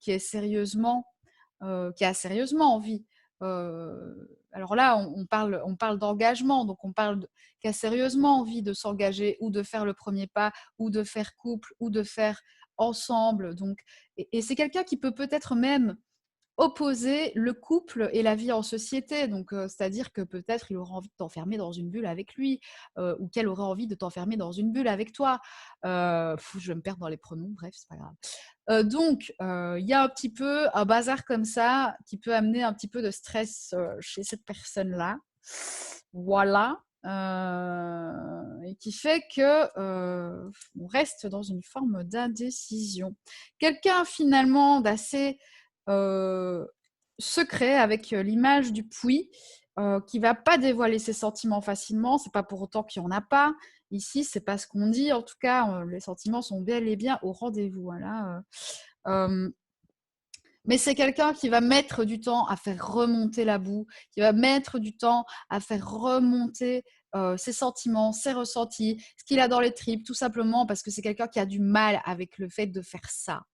est sérieusement, qui a sérieusement envie. Alors là, on parle d'engagement, donc qui a sérieusement envie de s'engager ou de faire le premier pas ou de faire couple ou de faire ensemble. Donc, et c'est quelqu'un qui peut-être même opposer le couple et la vie en société. Donc, c'est-à-dire que peut-être il aura envie de t'enfermer dans une bulle avec lui, ou qu'elle aurait envie de t'enfermer dans une bulle avec toi. Je vais me perdre dans les pronoms, bref, c'est pas grave. Donc, il y a un petit peu un bazar comme ça qui peut amener un petit peu de stress chez cette personne-là. Voilà. Et qui fait que on reste dans une forme d'indécision. Quelqu'un finalement d'assez secret avec l'image du puits qui va pas dévoiler ses sentiments facilement. C'est pas pour autant qu'il n'y en a pas. Ici, c'est pas ce qu'on dit. En tout cas, les sentiments sont bel et bien au rendez-vous. Voilà. Mais c'est quelqu'un qui va mettre du temps à faire remonter la boue, qui va mettre du temps à faire remonter ses sentiments, ses ressentis, ce qu'il a dans les tripes, tout simplement parce que c'est quelqu'un qui a du mal avec le fait de faire ça.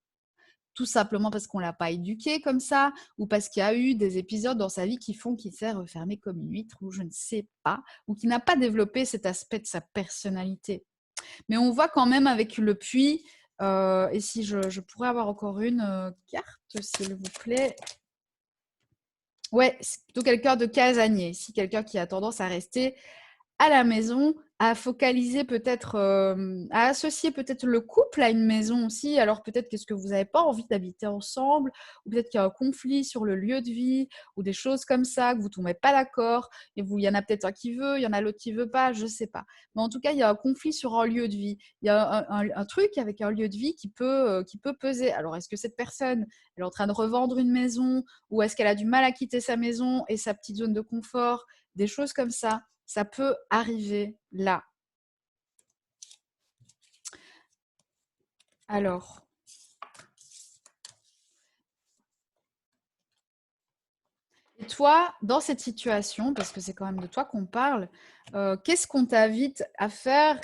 Tout simplement parce qu'on ne l'a pas éduqué comme ça, ou parce qu'il y a eu des épisodes dans sa vie qui font qu'il s'est refermé comme une huître, ou je ne sais pas, ou qu'il n'a pas développé cet aspect de sa personnalité. Mais on voit quand même avec le puits, et si je pourrais avoir encore une carte, s'il vous plaît. Ouais, c'est plutôt quelqu'un de casanier, si quelqu'un qui a tendance à rester à la maison, à focaliser peut-être, à associer peut-être le couple à une maison aussi. Alors peut-être qu'est-ce que vous n'avez pas envie d'habiter ensemble, ou peut-être qu'il y a un conflit sur le lieu de vie, ou des choses comme ça, que vous ne tombez pas d'accord, et il y en a peut-être un qui veut, il y en a l'autre qui veut pas, je ne sais pas. Mais en tout cas, il y a un conflit sur un lieu de vie. Il y a un truc avec un lieu de vie qui peut peser. Alors est-ce que cette personne, elle est en train de revendre une maison, ou est-ce qu'elle a du mal à quitter sa maison et sa petite zone de confort, des choses comme ça. Ça peut arriver là. Alors, et toi, dans cette situation, parce que c'est quand même de toi qu'on parle, qu'est-ce qu'on t'invite à faire?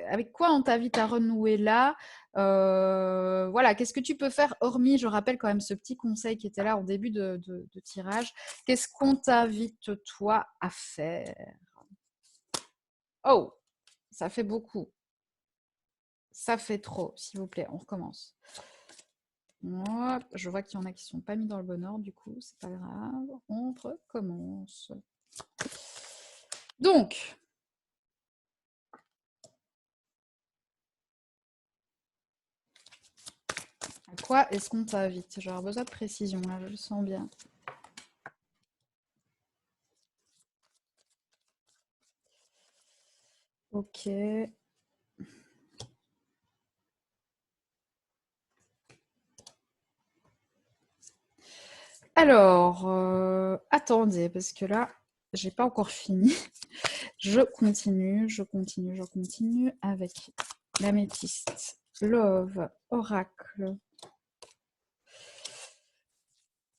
Avec quoi on t'invite à renouer là? Voilà, qu'est-ce que tu peux faire hormis, je rappelle quand même ce petit conseil qui était là en début de tirage. Qu'est-ce qu'on t'invite toi à faire? Oh, ça fait beaucoup. Ça fait trop, s'il vous plaît, on recommence. Hop, je vois qu'il y en a qui sont pas mis dans le bon ordre, du coup, c'est pas grave. On recommence. Donc, à quoi est-ce qu'on t'invite? J'aurais besoin de précision, là, je le sens bien. Ok. Alors, attendez, parce que là, j'ai pas encore fini. Je continue avec l'améthyste, Love, Oracle.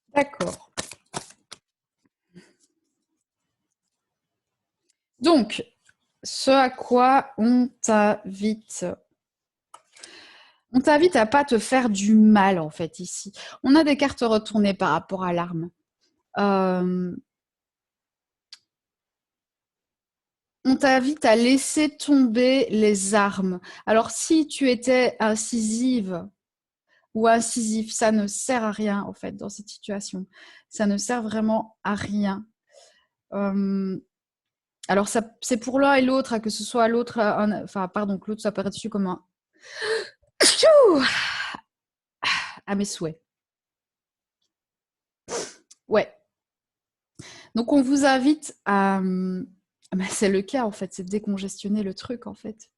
D'accord. Donc, ce à quoi on t'invite. On t'invite à pas te faire du mal, en fait, ici. On a des cartes retournées par rapport à l'arme. On t'invite à laisser tomber les armes. Alors, si tu étais incisive ou incisif, ça ne sert à rien, en fait, dans cette situation. Ça ne sert vraiment à rien. Alors, c'est pour l'un et l'autre, que ce soit l'autre, enfin, pardon, que l'autre soit perçu comme un... à mes souhaits. Ouais. Donc, on vous invite Mais c'est le cas, en fait, c'est décongestionner le truc, en fait.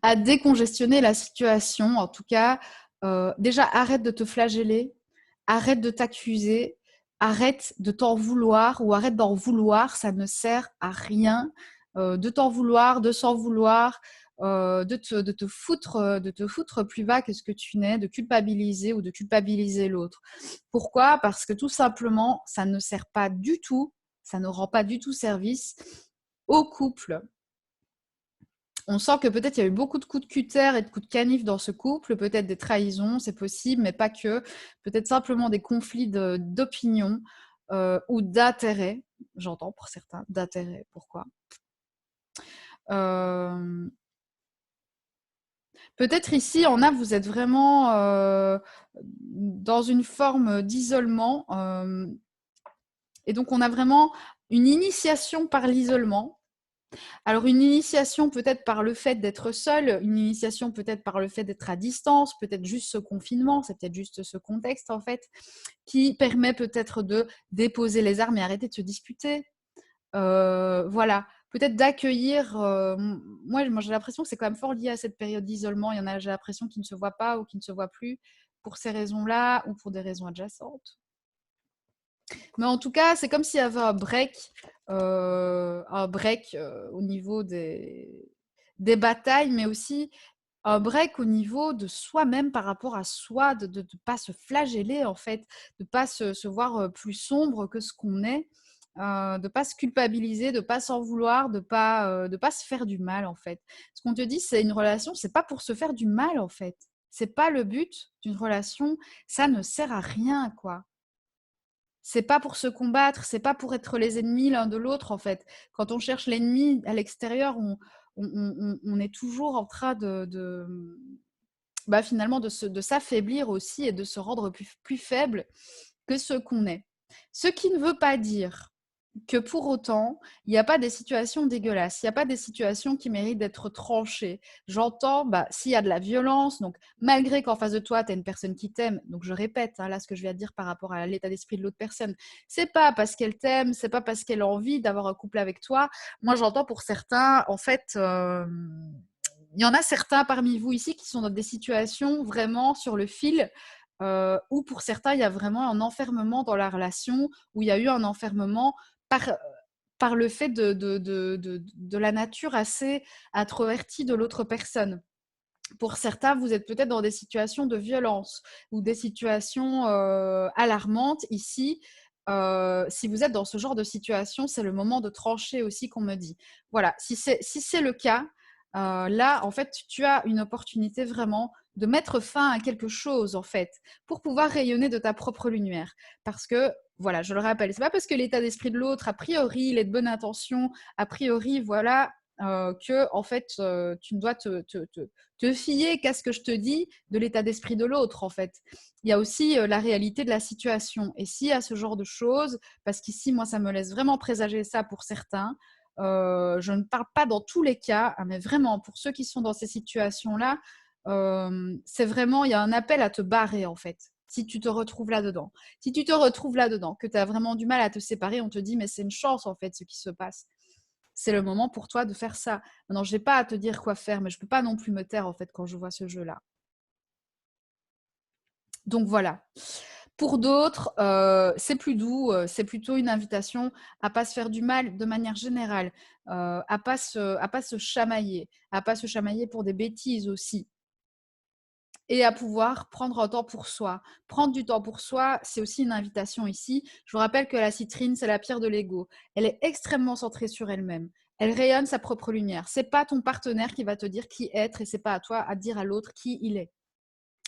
À décongestionner la situation, en tout cas, déjà, arrête de te flageller, arrête de t'accuser, arrête de t'en vouloir ou arrête d'en vouloir, ça ne sert à rien de t'en vouloir, de s'en vouloir, de te foutre plus bas que ce que tu n'es, de culpabiliser ou de culpabiliser l'autre. Pourquoi? Parce que tout simplement, ça ne sert pas du tout, ça ne rend pas du tout service au couple. On sent que peut-être il y a eu beaucoup de coups de cutter et de coups de canif dans ce couple, peut-être des trahisons, c'est possible, mais pas que. Peut-être simplement des conflits d'opinion ou d'intérêt. J'entends pour certains, d'intérêt. Pourquoi? Euh, Peut-être ici, en a, vous êtes vraiment dans une forme d'isolement. Et donc, on a vraiment une initiation par l'isolement. Alors, une initiation peut-être par le fait d'être seul, une initiation peut-être par le fait d'être à distance, peut-être juste ce confinement, c'est peut-être juste ce contexte en fait, qui permet peut-être de déposer les armes et arrêter de se disputer. Voilà, peut-être d'accueillir. Moi j'ai l'impression que c'est quand même fort lié à cette période d'isolement. Il y en a, j'ai l'impression, qui ne se voient pas ou qui ne se voient plus pour ces raisons-là ou pour des raisons adjacentes. Mais en tout cas, c'est comme s'il y avait un break au niveau des batailles, mais aussi un break au niveau de soi-même par rapport à soi, de ne pas se flageller en fait, de ne pas se voir plus sombre que ce qu'on est, de ne pas se culpabiliser, de ne pas s'en vouloir, de pas se faire du mal en fait. Ce qu'on te dit, c'est une relation, c'est pas pour se faire du mal en fait. C'est pas le but d'une relation, ça ne sert à rien quoi. C'est pas pour se combattre, c'est pas pour être les ennemis l'un de l'autre en fait. Quand on cherche l'ennemi à l'extérieur, on est toujours en train finalement de s'affaiblir aussi et de se rendre plus faible que ce qu'on est. Ce qui ne veut pas dire que pour autant, il n'y a pas des situations dégueulasses, il n'y a pas des situations qui méritent d'être tranchées. J'entends, s'il y a de la violence, donc malgré qu'en face de toi, tu as une personne qui t'aime, donc je répète, là, ce que je viens de dire par rapport à l'état d'esprit de l'autre personne, c'est pas parce qu'elle t'aime, c'est pas parce qu'elle a envie d'avoir un couple avec toi. Moi, j'entends pour certains, en fait, il y en a certains parmi vous ici qui sont dans des situations vraiment sur le fil, où pour certains, il y a vraiment un enfermement dans la relation, où il y a eu un enfermement par le fait de la nature assez introvertie de l'autre personne. Pour certains, vous êtes peut-être dans des situations de violence ou des situations alarmantes ici. Si vous êtes dans ce genre de situation, c'est le moment de trancher aussi qu'on me dit. Voilà, si c'est le cas, là, en fait, tu as une opportunité vraiment de mettre fin à quelque chose, en fait, pour pouvoir rayonner de ta propre lumière. Parce que, voilà, je le rappelle, c'est pas parce que l'état d'esprit de l'autre, a priori, il est de bonne intention, a priori, voilà, que, en fait, tu ne dois te fier qu'à ce que je te dis de l'état d'esprit de l'autre, en fait. Il y a aussi la réalité de la situation. Et s'il y a ce genre de choses, parce qu'ici, moi, ça me laisse vraiment présager ça pour certains, je ne parle pas dans tous les cas, mais vraiment, pour ceux qui sont dans ces situations-là, c'est vraiment, il y a un appel à te barrer, en fait, si tu te retrouves là-dedans. Si tu te retrouves là-dedans, que tu as vraiment du mal à te séparer, on te dit, mais c'est une chance, en fait, ce qui se passe. C'est le moment pour toi de faire ça. Maintenant, je n'ai pas à te dire quoi faire, mais je ne peux pas non plus me taire, en fait, quand je vois ce jeu-là. Donc voilà. Pour d'autres, c'est plus doux, c'est plutôt une invitation à pas se faire du mal de manière générale, à pas se chamailler pour des bêtises aussi et à pouvoir prendre un temps pour soi. Prendre du temps pour soi, c'est aussi une invitation ici. Je vous rappelle que la citrine, c'est la pierre de l'ego. Elle est extrêmement centrée sur elle-même. Elle rayonne sa propre lumière. C'est pas ton partenaire qui va te dire qui être et c'est pas à toi à dire à l'autre qui il est.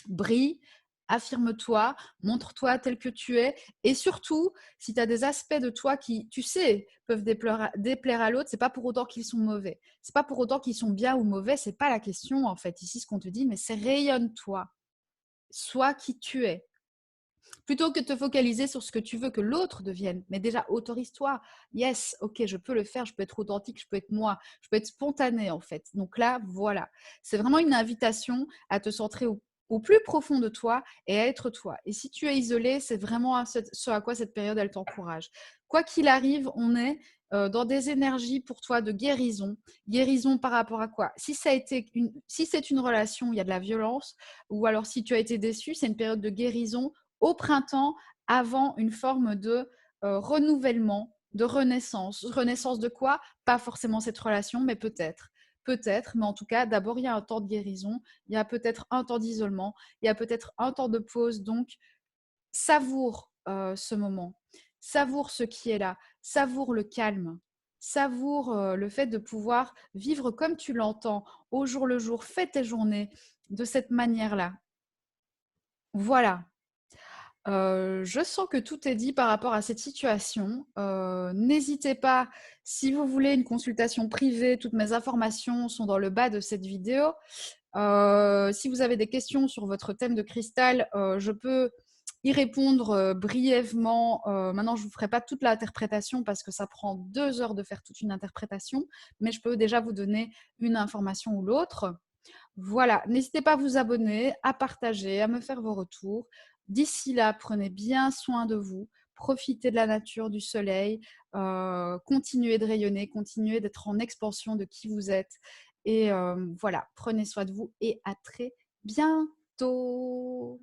Brille, affirme-toi, montre-toi tel que tu es. Et surtout, si tu as des aspects de toi qui, tu sais, peuvent déplaire à l'autre, c'est pas pour autant qu'ils sont mauvais. C'est pas pour autant qu'ils sont bien ou mauvais, c'est pas la question en fait. Ici, ce qu'on te dit, mais c'est rayonne-toi. Sois qui tu es. Plutôt que de te focaliser sur ce que tu veux que l'autre devienne, mais déjà autorise-toi. Yes, ok, je peux le faire, je peux être authentique, je peux être moi, je peux être spontanée en fait. Donc là, voilà. C'est vraiment une invitation à te centrer au plus profond de toi et à être toi. Et si tu es isolé, c'est vraiment ce à quoi cette période, elle t'encourage. Quoi qu'il arrive, on est dans des énergies pour toi de guérison. Guérison par rapport à quoi? Si c'est une relation où il y a de la violence, ou alors si tu as été déçu, c'est une période de guérison au printemps, avant une forme de renouvellement, de renaissance. Renaissance de quoi? Pas forcément cette relation, mais peut-être. Peut-être, mais en tout cas, d'abord, il y a un temps de guérison, il y a peut-être un temps d'isolement, il y a peut-être un temps de pause. Donc, savoure ce moment, savoure ce qui est là, savoure le calme, savoure le fait de pouvoir vivre comme tu l'entends, au jour le jour, fais tes journées de cette manière-là. Voilà. Je sens que tout est dit par rapport à cette situation. N'hésitez pas, si vous voulez une consultation privée, toutes mes informations sont dans le bas de cette vidéo. Si vous avez des questions sur votre thème de cristal, je peux y répondre brièvement. Maintenant, je ne vous ferai pas toute l'interprétation parce que ça prend 2 heures de faire toute une interprétation, mais je peux déjà vous donner une information ou l'autre. Voilà, n'hésitez pas à vous abonner, à partager, à me faire vos retours. D'ici là, prenez bien soin de vous, profitez de la nature, du soleil, continuez de rayonner, continuez d'être en expansion de qui vous êtes. Et voilà, prenez soin de vous et à très bientôt.